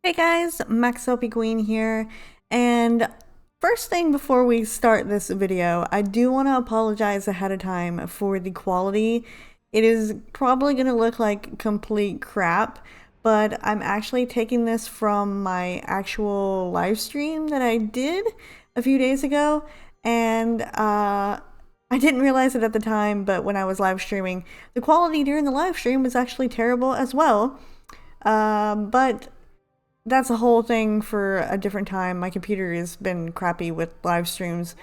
Hey guys, Maxopi Queen here, and first thing before we start this video, I do want to apologize ahead of time for the quality. It is probably going to look like complete crap, but I'm actually taking this from my actual live stream that I did a few days ago, and I didn't realize it at the time, but when I was live streaming, the quality during the live stream was actually terrible as well. But that's a whole thing for a different time. My computer has been crappy with live streams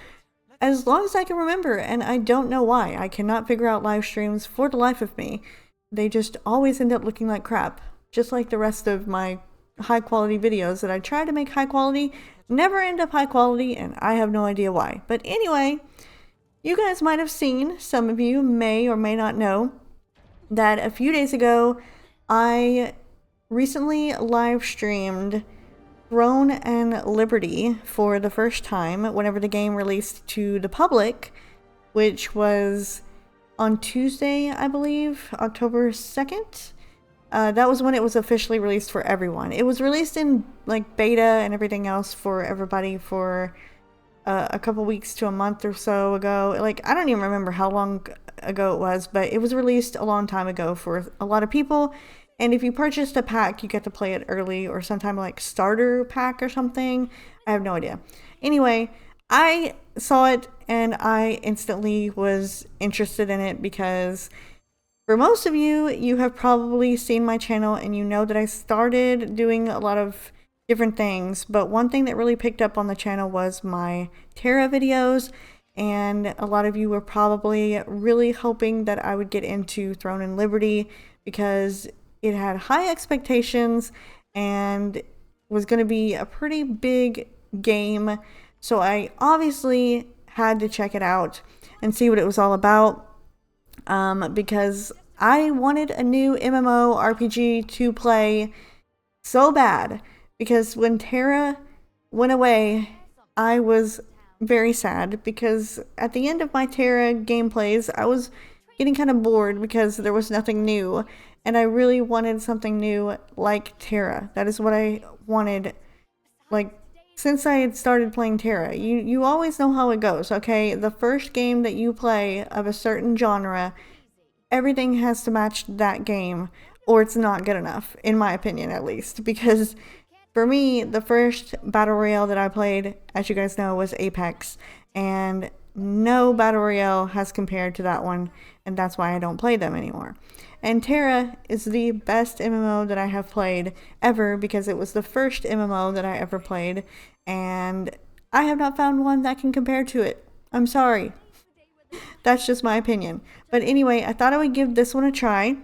as long as I can remember, and I don't know why. I cannot figure out live streams for the life of me. They just always end up looking like crap, just like the rest of my high quality videos that I try to make high quality, never end up high quality, and I have no idea why. But anyway, you guys might have seen, some of you may or may not know, that a few days ago I recently live streamed Throne and Liberty for the first time whenever the game released to the public, which was on Tuesday, I believe, October 2nd. That was when it was officially released for everyone. It was released in like beta and everything else for everybody for a couple weeks to a month or so ago. Like, I don't even remember how long ago it was, but it was released a long time ago for a lot of people. And if you purchased a pack, you get to play it early, or sometime like starter pack or something. I have no idea. Anyway, I saw it and I instantly was interested in it because for most of you, you have probably seen my channel and you know that I started doing a lot of different things. But one thing that really picked up on the channel was my TERA videos. And a lot of you were probably really hoping that I would get into Throne and Liberty because it had high expectations and was going to be a pretty big game. So I obviously had to check it out and see what it was all about because I wanted a new MMO RPG to play so bad. Because when TERA went away, I was very sad because at the end of my TERA gameplays, I was getting kind of bored because there was nothing new. And I really wanted something new like TERA. That is what I wanted, like, since I had started playing TERA. You always know how it goes, okay? The first game that you play of a certain genre, everything has to match that game, or it's not good enough, in my opinion at least. Because for me, the first Battle Royale that I played, as you guys know, was Apex. And no Battle Royale has compared to that one, and that's why I don't play them anymore. And TERA is the best MMO that I have played ever because it was the first MMO that I ever played, and I have not found one that can compare to it. I'm sorry. That's just my opinion. But anyway, I thought I would give this one a try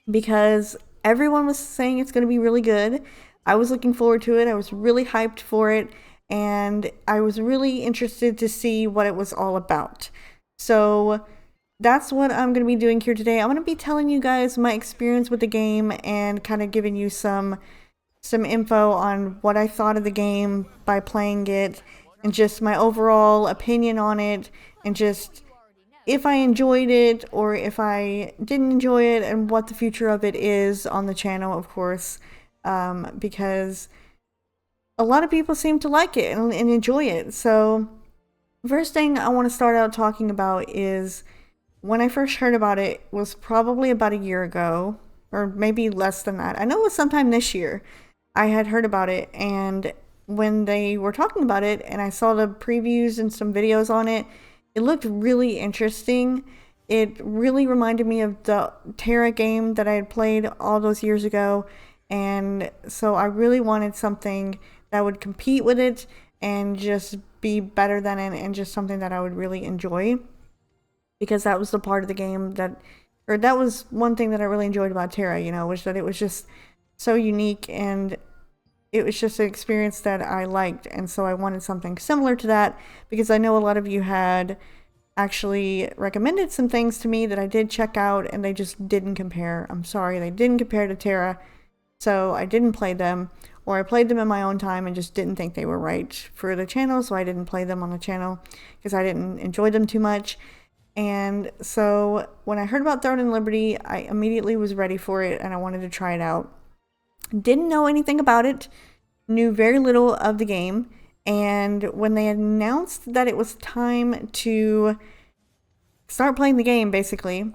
because everyone was saying it's going to be really good. I was looking forward to it. I was really hyped for it, and I was really interested to see what it was all about. So that's what I'm going to be doing here today. I'm going to be telling you guys my experience with the game and kind of giving you some info on what I thought of the game by playing it and just my overall opinion on it and just if I enjoyed it or if I didn't enjoy it and what the future of it is on the channel, of course, because a lot of people seem to like it and enjoy it. So first thing I want to start out talking about is when I first heard about it was probably about a year ago, or maybe less than that. I know it was sometime this year I had heard about it, and when they were talking about it and I saw the previews and some videos on it, it looked really interesting. It really reminded me of the TERA game that I had played all those years ago, and so I really wanted something that would compete with it and just be better than it and just something that I would really enjoy. Because that was the part of the game that was one thing that I really enjoyed about TERA, you know, was that it was just so unique and it was just an experience that I liked. And so I wanted something similar to that because I know a lot of you had actually recommended some things to me that I did check out and they just didn't compare. I'm sorry, they didn't compare to TERA. So I didn't play them, or I played them in my own time and just didn't think they were right for the channel. So I didn't play them on the channel because I didn't enjoy them too much. And so when I heard about Throne and Liberty, I immediately was ready for it and I wanted to try it out. Didn't know anything about it, knew very little of the game. And when they announced that it was time to start playing the game, basically,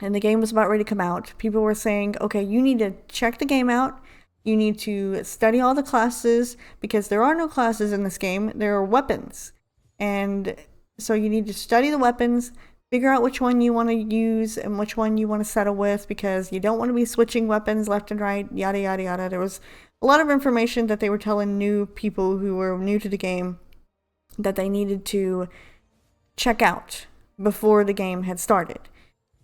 and the game was about ready to come out, people were saying, okay, you need to check the game out. You need to study all the classes, because there are no classes in this game. There are weapons. And so you need to study the weapons, figure out which one you want to use and which one you want to settle with, because you don't want to be switching weapons left and right, yada, yada, yada. There was a lot of information that they were telling new people who were new to the game that they needed to check out before the game had started,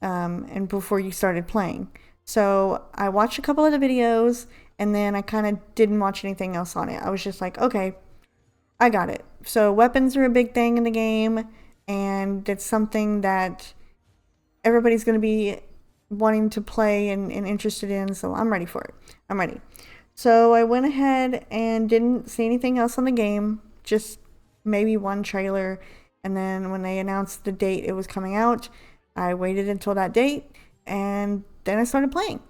and before you started playing. So I watched a couple of the videos, and then I kind of didn't watch anything else on it. I was just like, okay, I got it. So weapons are a big thing in the game, and it's something that everybody's going to be wanting to play and interested in, so I'm ready for it. I'm ready. So I went ahead and didn't see anything else on the game, just maybe one trailer, and then when they announced the date it was coming out, I waited until that date, and then I started playing.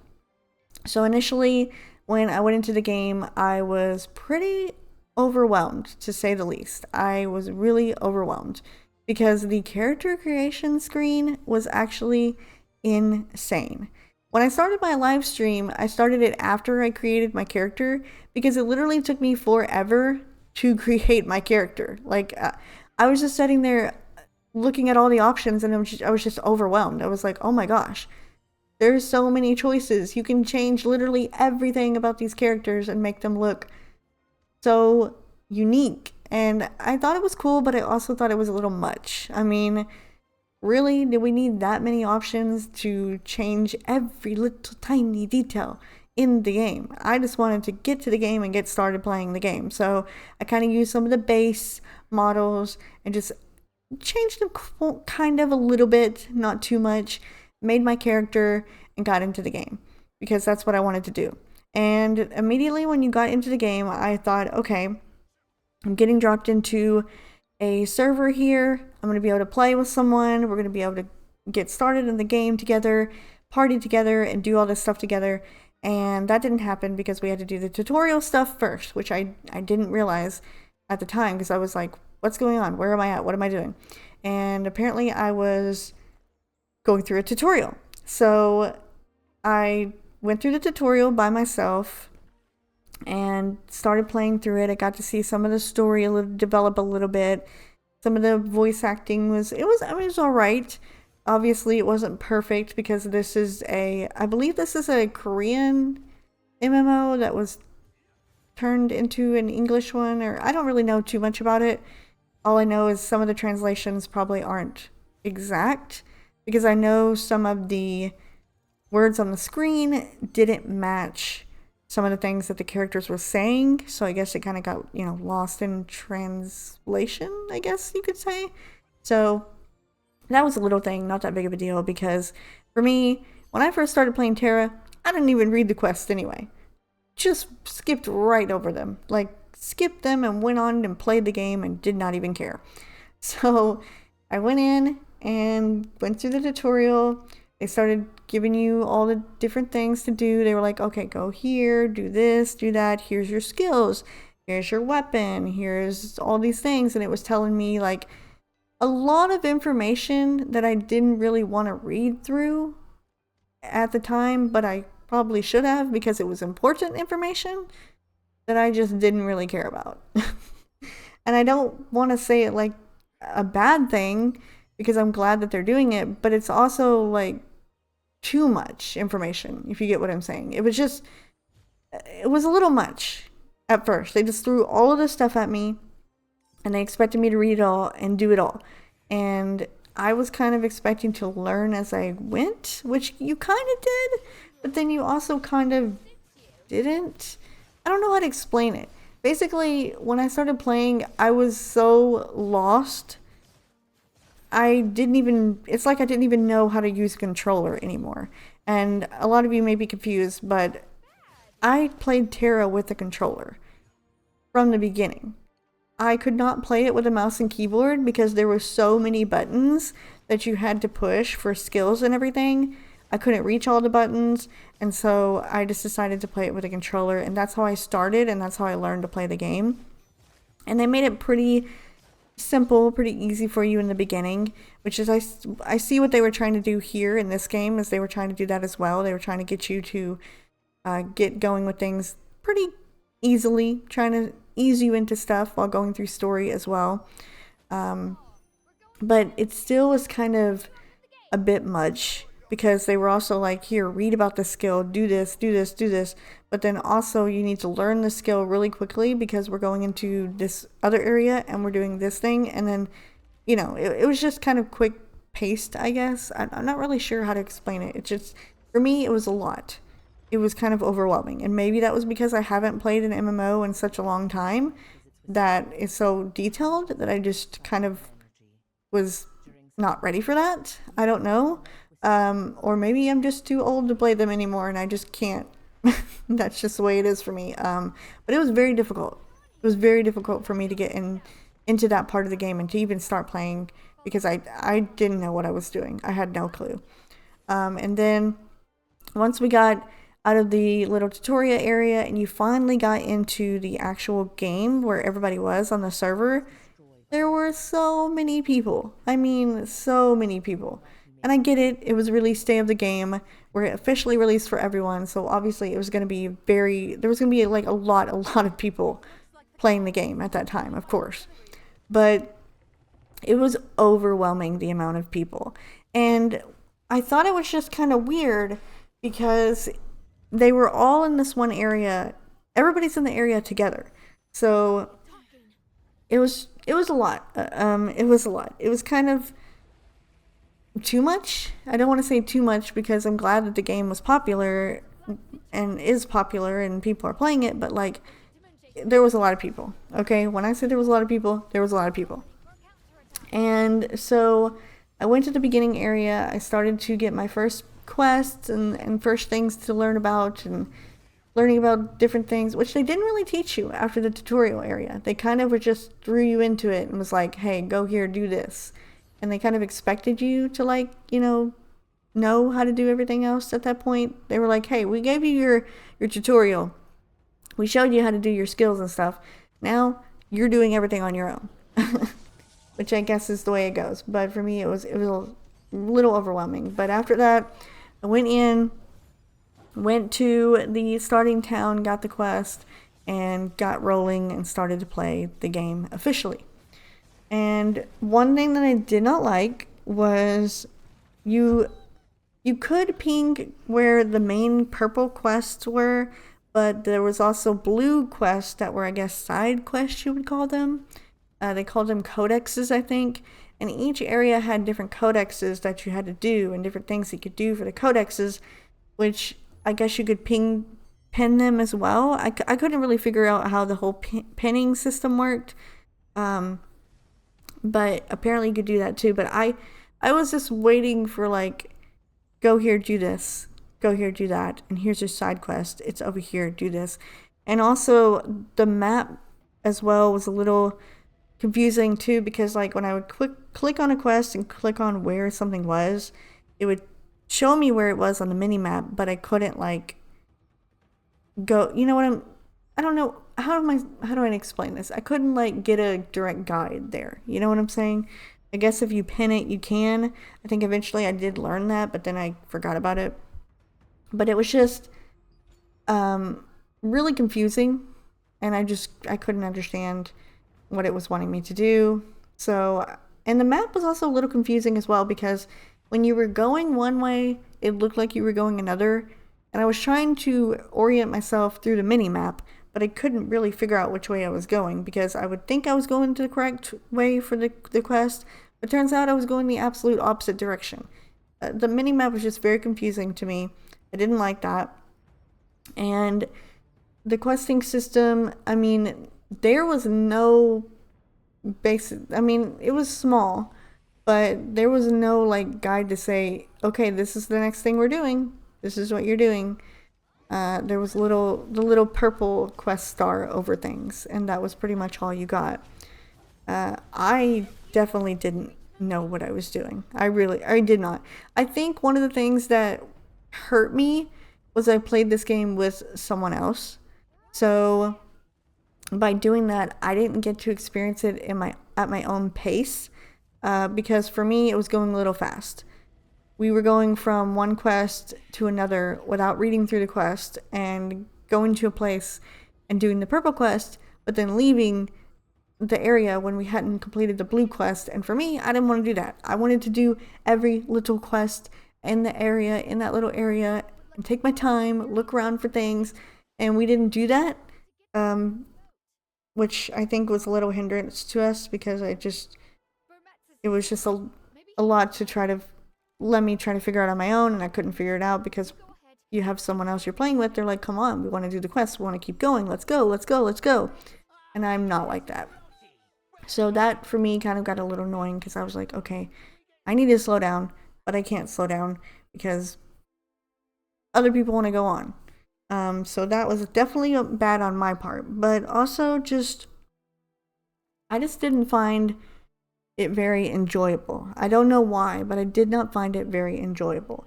So initially, when I went into the game, I was pretty overwhelmed, to say the least. I was really overwhelmed because the character creation screen was actually insane. When I started my live stream, I started it after I created my character, because it literally took me forever to create my character. Like, I was just sitting there looking at all the options, and I was just overwhelmed. I was like, oh my gosh, there's so many choices. You can change literally everything about these characters and make them look so unique. And I thought it was cool, but I also thought it was a little much. I mean, really, do we need that many options to change every little tiny detail in the game? I just wanted to get to the game and get started playing the game. So I kind of used some of the base models and just changed them kind of a little bit, not too much, made my character, and got into the game, because that's what I wanted to do. And immediately when you got into the game, I thought, okay, I'm getting dropped into a server here. I'm going to be able to play with someone. We're going to be able to get started in the game together, party together, and do all this stuff together. And that didn't happen because we had to do the tutorial stuff first, which I didn't realize at the time, because I was like, what's going on? Where am I at? What am I doing? And apparently I was going through a tutorial. So I went through the tutorial by myself and started playing through it. I got to see some of the story develop a little bit. Some of the voice acting was all right. Obviously, it wasn't perfect, because this is I believe this is a Korean MMO that was turned into an English one, or I don't really know too much about it. All I know is some of the translations probably aren't exact, because I know some of the words on the screen didn't match some of the things that the characters were saying. So I guess it kind of got, lost in translation, I guess you could say. So that was a little thing, not that big of a deal, because for me, when I first started playing TERA, I didn't even read the quests anyway. Just skipped right over them. Like, skipped them and went on and played the game and did not even care. So I went in and went through the tutorial. They started giving you all the different things to do. They were like, okay, go here, do this, do that. Here's your skills. Here's your weapon. Here's all these things. And it was telling me like a lot of information that I didn't really want to read through at the time, but I probably should have, because it was important information that I just didn't really care about. And I don't want to say it like a bad thing, because I'm glad that they're doing it, but it's also like too much information, if you get what I'm saying. It was a little much at first. They just threw all of this stuff at me, and they expected me to read it all and do it all. And I was kind of expecting to learn as I went, which you kind of did, but then you also kind of didn't. I don't know how to explain it. Basically, when I started playing, I was so lost. It's like I didn't even know how to use a controller anymore. And a lot of you may be confused, but I played TERA with a controller from the beginning. I could not play it with a mouse and keyboard because there were so many buttons that you had to push for skills and everything. I couldn't reach all the buttons, and so I just decided to play it with a controller, and that's how I started, and that's how I learned to play the game. And they made it pretty simple, pretty easy for you in the beginning, which is I see what they were trying to do here in this game, is they were trying to do that as well. They were trying to get you to get going with things pretty easily, trying to ease you into stuff while going through story as well. But it still was kind of a bit much, because they were also like, here, read about the skill, do this, do this, do this. But then also you need to learn the skill really quickly, because we're going into this other area and we're doing this thing. And then, you know, it was just kind of quick paced, I guess. I'm not really sure how to explain it. It just, for me, it was a lot. It was kind of overwhelming. And maybe that was because I haven't played an MMO in such a long time that is so detailed that I just kind of was not ready for that. I don't know. Or maybe I'm just too old to play them anymore and I just can't. That's just the way it is for me. But it was very difficult. It was very difficult for me to get into that part of the game and to even start playing, because I didn't know what I was doing. I had no clue. And then once we got out of the little tutorial area and you finally got into the actual game where everybody was on the server, there were so many people. I mean, so many people. And I get it, it was release day of the game. We're officially released for everyone, so obviously it was going to be there was going to be like a lot of people playing the game at that time, of course. But it was overwhelming, the amount of people. And I thought it was just kind of weird because they were all in this one area. Everybody's in the area together. So it was a lot. It was a lot. It was kind of too much. I don't want to say too much, because I'm glad that the game was popular and is popular and people are playing it, but like, there was a lot of people. Okay, when I said there was a lot of people, there was a lot of people. And so I went to the beginning area. I started to get my first quests and first things to learn about, and learning about different things, which they didn't really teach you after the tutorial area. They kind of just threw you into it and was like, hey, go here, do this. And they kind of expected you to, like, you know how to do everything else at that point. They were like, hey, we gave you your tutorial. We showed you how to do your skills and stuff. Now you're doing everything on your own. Which I guess is the way it goes. But for me, it was a little overwhelming. But after that, I went to the starting town, got the quest, and got rolling and started to play the game officially. And one thing that I did not like was you could ping where the main purple quests were, but there was also blue quests that were, I guess, side quests, you would call them. They called them codexes, I think. And each area had different codexes that you had to do and different things you could do for the codexes, which I guess you could pin them as well. I couldn't really figure out how the whole pinning system worked. But apparently you could do that too. But I was just waiting for, like, go here, do this, go here, do that, and here's your side quest, it's over here, do this. And also the map as well was a little confusing too, because like when I would click on a quest and click on where something was, it would show me where it was on the mini map, but I couldn't like go, you know what, I don't know, how do I explain this? I couldn't like get a direct guide there. You know what I'm saying? I guess if you pin it, you can. I think eventually I did learn that, but then I forgot about it. But it was just really confusing, and I couldn't understand what it was wanting me to do. So, and the map was also a little confusing as well, because when you were going one way, it looked like you were going another, and I was trying to orient myself through the mini map, but I couldn't really figure out which way I was going, because I would think I was going to the correct way for the quest, but turns out I was going the absolute opposite direction. The mini-map was just very confusing to me. I didn't like that. And the questing system, I mean, there was no basic, I mean, it was small, but there was no like guide to say, okay, this is the next thing we're doing. This is what you're doing. There was the little purple quest star over things, and that was pretty much all you got. I definitely didn't know what I was doing. I did not. I think one of the things that hurt me was I played this game with someone else. So by doing that, I didn't get to experience it at my own pace, because for me it was going a little fast. We were going from one quest to another without reading through the quest and going to a place and doing the purple quest, but then leaving the area when we hadn't completed the blue quest. And for me, I didn't want to do that. I wanted to do every little quest in the area, in that little area, and take my time, look around for things. And we didn't do that, which I think was a little hindrance to us, because it was just a lot to try to let me try to figure out on my own, and I couldn't figure it out because you have someone else you're playing with. They're like, come on, we want to do the quest, we want to keep going, let's go, let's go, let's go. And I'm not like that. So that for me kind of got a little annoying, because I was like, okay, I need to slow down, but I can't slow down because other people want to go on. So that was definitely bad on my part, but also I just didn't find it very enjoyable. I don't know why, but I did not find it very enjoyable.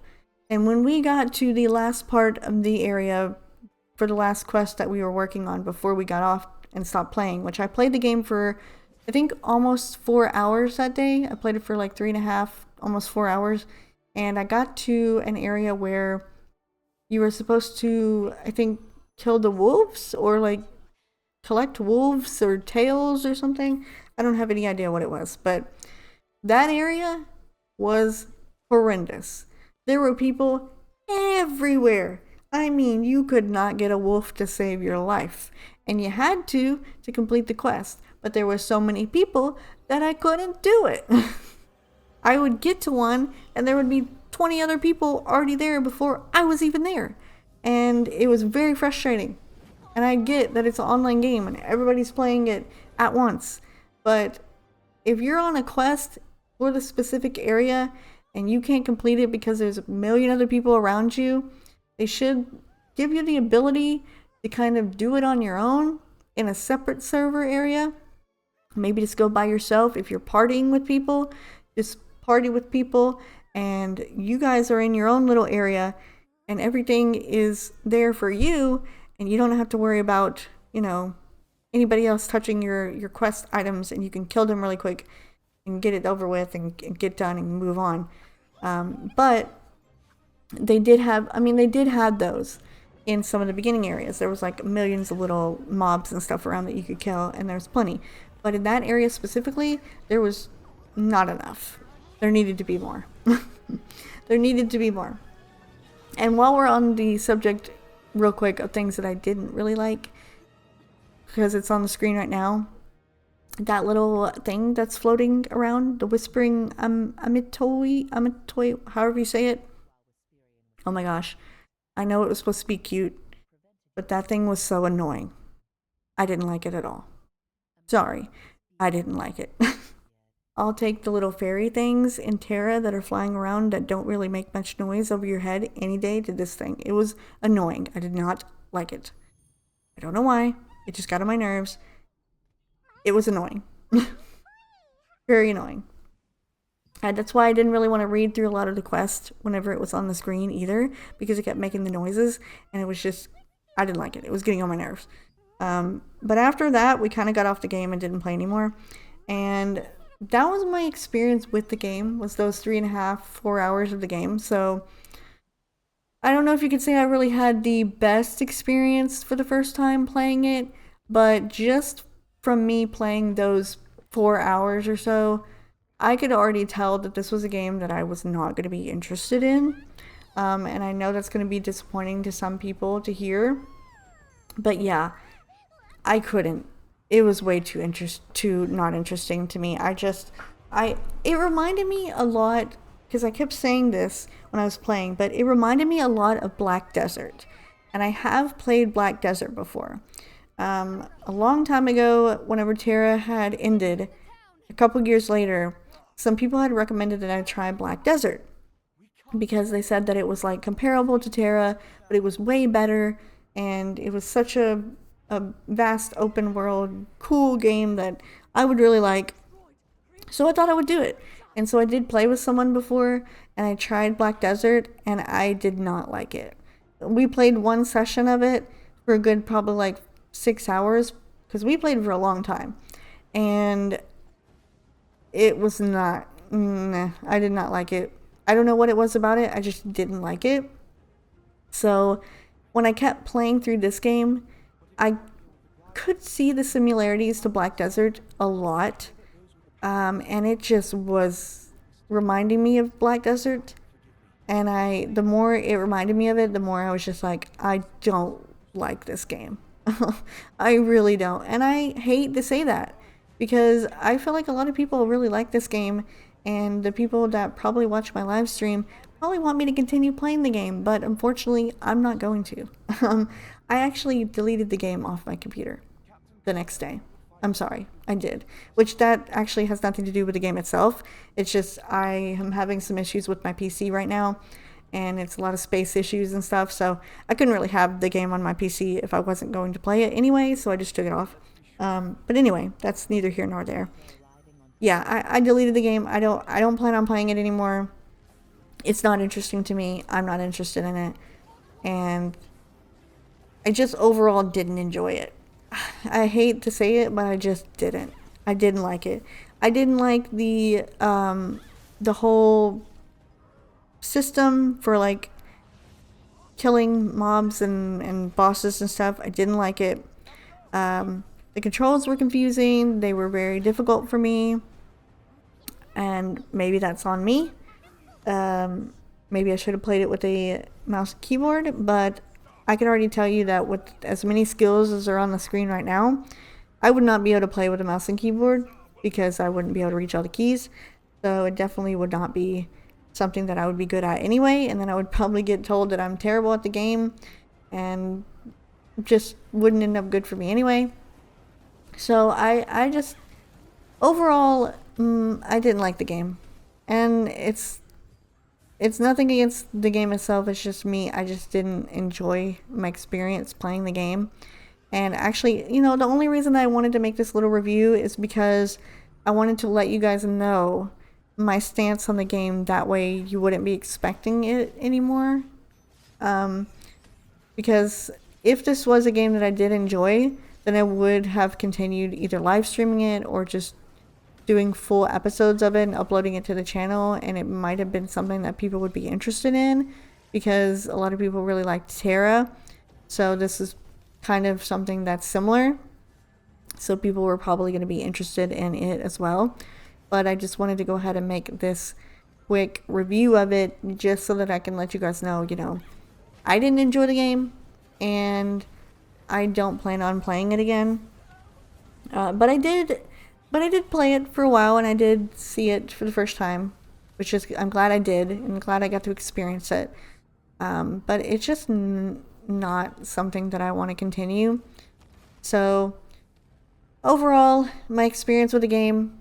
And when we got to the last part of the area for the last quest that we were working on before we got off and stopped playing, which I played the game for, I think, almost 4 hours that day. I played it for like 3.5, almost 4 hours. And I got to an area where you were supposed to, I think, kill the wolves or like collect wolves or tails or something. I don't have any idea what it was, but that area was horrendous. There were people everywhere. I mean, you could not get a wolf to save your life, and you had to complete the quest, but there were so many people that I couldn't do it. I would get to one and there would be 20 other people already there before I was even there, and it was very frustrating. And I get that it's an online game and everybody's playing it at once, but if you're on a quest for the specific area and you can't complete it because there's a million other people around you, they should give you the ability to kind of do it on your own in a separate server area. Maybe just go by yourself. If you're partying with people, just party with people, and you guys are in your own little area and everything is there for you, and you don't have to worry about, anybody else touching your quest items, and you can kill them really quick and get it over with and get done and move on. But they did have those in some of the beginning areas. There was like millions of little mobs and stuff around that you could kill, and there's plenty. But in that area specifically, there was not enough. There needed to be more. There needed to be more. And while we're on the subject real quick of things that I didn't really like, because it's on the screen right now, that little thing that's floating around, the whispering Amitoi, however you say it. Oh my gosh. I know it was supposed to be cute, but that thing was so annoying. I didn't like it at all. Sorry, I didn't like it. I'll take the little fairy things in Terra that are flying around that don't really make much noise over your head any day to this thing. It was annoying. I did not like it. I don't know why. It just got on my nerves. It was annoying. Very annoying. And that's why I didn't really want to read through a lot of the quest whenever it was on the screen either, because it kept making the noises, and it was just, I didn't like it. It was getting on my nerves. But after that, we kind of got off the game and didn't play anymore. And that was my experience with the game, was those 3.5, 4 hours of the game. So I don't know if you could say I really had the best experience for the first time playing it, but just from me playing those 4 hours or so, I could already tell that this was a game that I was not going to be interested in. And I know that's going to be disappointing to some people to hear. But yeah, I couldn't. It was way too not interesting to me. It reminded me a lot, because I kept saying this when I was playing, but it reminded me a lot of Black Desert. And I have played Black Desert before. A long time ago, whenever Terra had ended, a couple years later, some people had recommended that I try Black Desert, because they said that it was like comparable to Terra, but it was way better, and it was such a vast open world cool game that I would really like. So I thought I would do it, And so I did play with someone before, and I tried Black Desert, and I did not like it. We played one session of it for a good probably like 6 hours, because we played for a long time. And it was not, nah, I did not like it. I don't know what it was about it, I just didn't like it. So when I kept playing through this game, I could see the similarities to Black Desert a lot. And it just was reminding me of Black Desert. And the more it reminded me of it, the more I was just like, I don't like this game. I really don't. And I hate to say that, because I feel like a lot of people really like this game, and the people that probably watch my live stream probably want me to continue playing the game, but unfortunately, I'm not going to. I actually deleted the game off my computer the next day. I'm sorry, I did. Which that actually has nothing to do with the game itself. It's just I am having some issues with my PC right now, and it's a lot of space issues and stuff, so I couldn't really have the game on my PC if I wasn't going to play it anyway, so I just took it off. But anyway, that's neither here nor there. Yeah, I deleted the game. I don't plan on playing it anymore. It's not interesting to me. I'm not interested in it. And I just overall didn't enjoy it. I hate to say it, but I just didn't. I didn't like it. I didn't like the whole system for like killing mobs and bosses and stuff. I didn't like it. The controls were confusing. They were very difficult for me. And maybe that's on me. Maybe I should have played it with a mouse and keyboard, but I can already tell you that with as many skills as are on the screen right now, I would not be able to play with a mouse and keyboard because I wouldn't be able to reach all the keys. So it definitely would not be something that I would be good at anyway, and then I would probably get told that I'm terrible at the game and just wouldn't end up good for me anyway. So I just, overall, I didn't like the game. And it's nothing against the game itself, it's just me. I just didn't enjoy my experience playing the game. And actually, you know, the only reason I wanted to make this little review is because I wanted to let you guys know my stance on the game. That way you wouldn't be expecting it anymore. Because if this was a game that I did enjoy, then I would have continued either live streaming it or just doing full episodes of it and uploading it to the channel, and it might have been something that people would be interested in because a lot of people really liked Terra. So this is kind of something that's similar. So people were probably going to be interested in it as well. But I just wanted to go ahead and make this quick review of it just so that I can let you guys know, you know, I didn't enjoy the game and I don't plan on playing it again. But I did play it for a while, and I did see it for the first time, which is, I'm glad I did, and glad I got to experience it. But it's just not something that I want to continue. So overall, my experience with the game,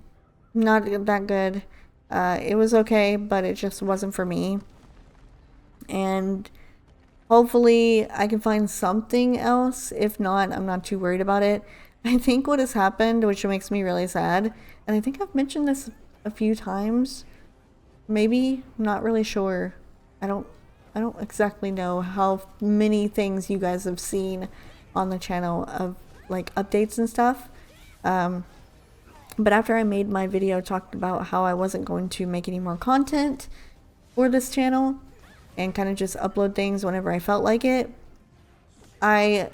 not that good. It was okay, but it just wasn't for me. And hopefully I can find something else. If not, I'm not too worried about it. I think what has happened, which makes me really sad, and I think I've mentioned this a few times, maybe, I'm not really sure. I don't exactly know how many things you guys have seen on the channel of like updates and stuff. But after I made my video talked about how I wasn't going to make any more content for this channel and kind of just upload things whenever I felt like it, I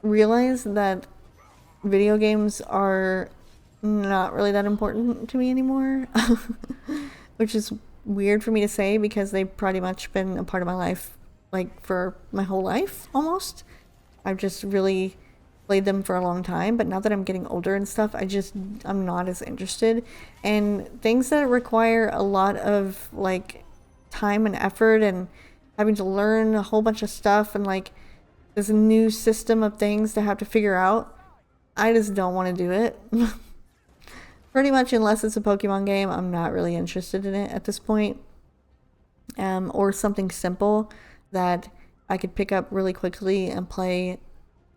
realized that video games are not really that important to me anymore. Which is weird for me to say because they've pretty much been a part of my life like for my whole life almost. I've just really played them for a long time, but now that I'm getting older and stuff, I'm not as interested. And things that require a lot of like time and effort and having to learn a whole bunch of stuff and like this new system of things to have to figure out, I just don't want to do it. Pretty much, unless it's a Pokemon game, I'm not really interested in it at this point. Or something simple that I could pick up really quickly and play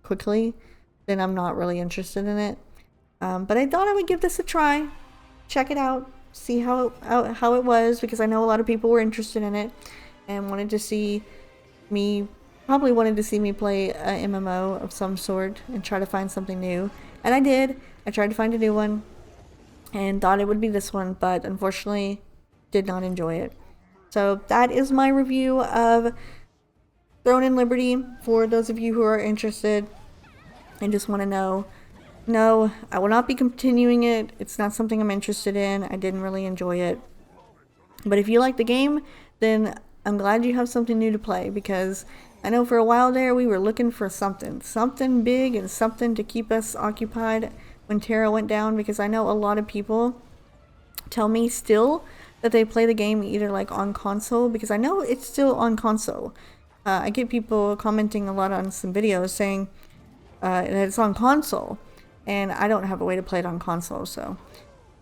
quickly, then I'm not really interested in it. But I thought I would give this a try. Check it out. see how it was, because I know a lot of people were interested in it and wanted to see me play a MMO of some sort and try to find something new. And I did. I tried to find a new one and thought it would be this one, but unfortunately did not enjoy it. So that is my review of Throne in Liberty. For those of you who are interested and just want to know, no, I will not be continuing it. It's not something I'm interested in. I didn't really enjoy it. But if you like the game, then I'm glad you have something new to play, because I know for a while there we were looking for something big and something to keep us occupied when TERA went down, because I know a lot of people tell me still that they play the game either like on console, because I know it's still on console. I get people commenting a lot on some videos saying that it's on console, and I don't have a way to play it on console, so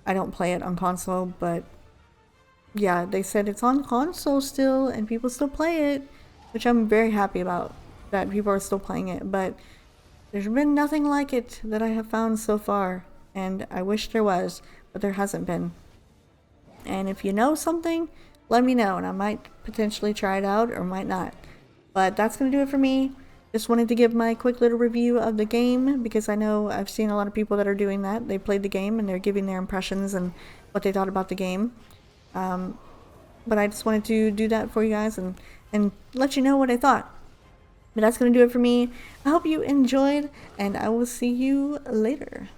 I don't play it on console. But yeah, they said it's on console still and people still play it, which I'm very happy about, that people are still playing it. But there's been nothing like it that I have found so far, and I wish there was, but there hasn't been. And if you know something, let me know, and I might potentially try it out or might not. But that's going to do it for me. Just wanted to give my quick little review of the game, because I know I've seen a lot of people that are doing that. They played the game and they're giving their impressions and what they thought about the game. But I just wanted to do that for you guys and let you know what I thought. But that's going to do it for me. I hope you enjoyed, and I will see you later.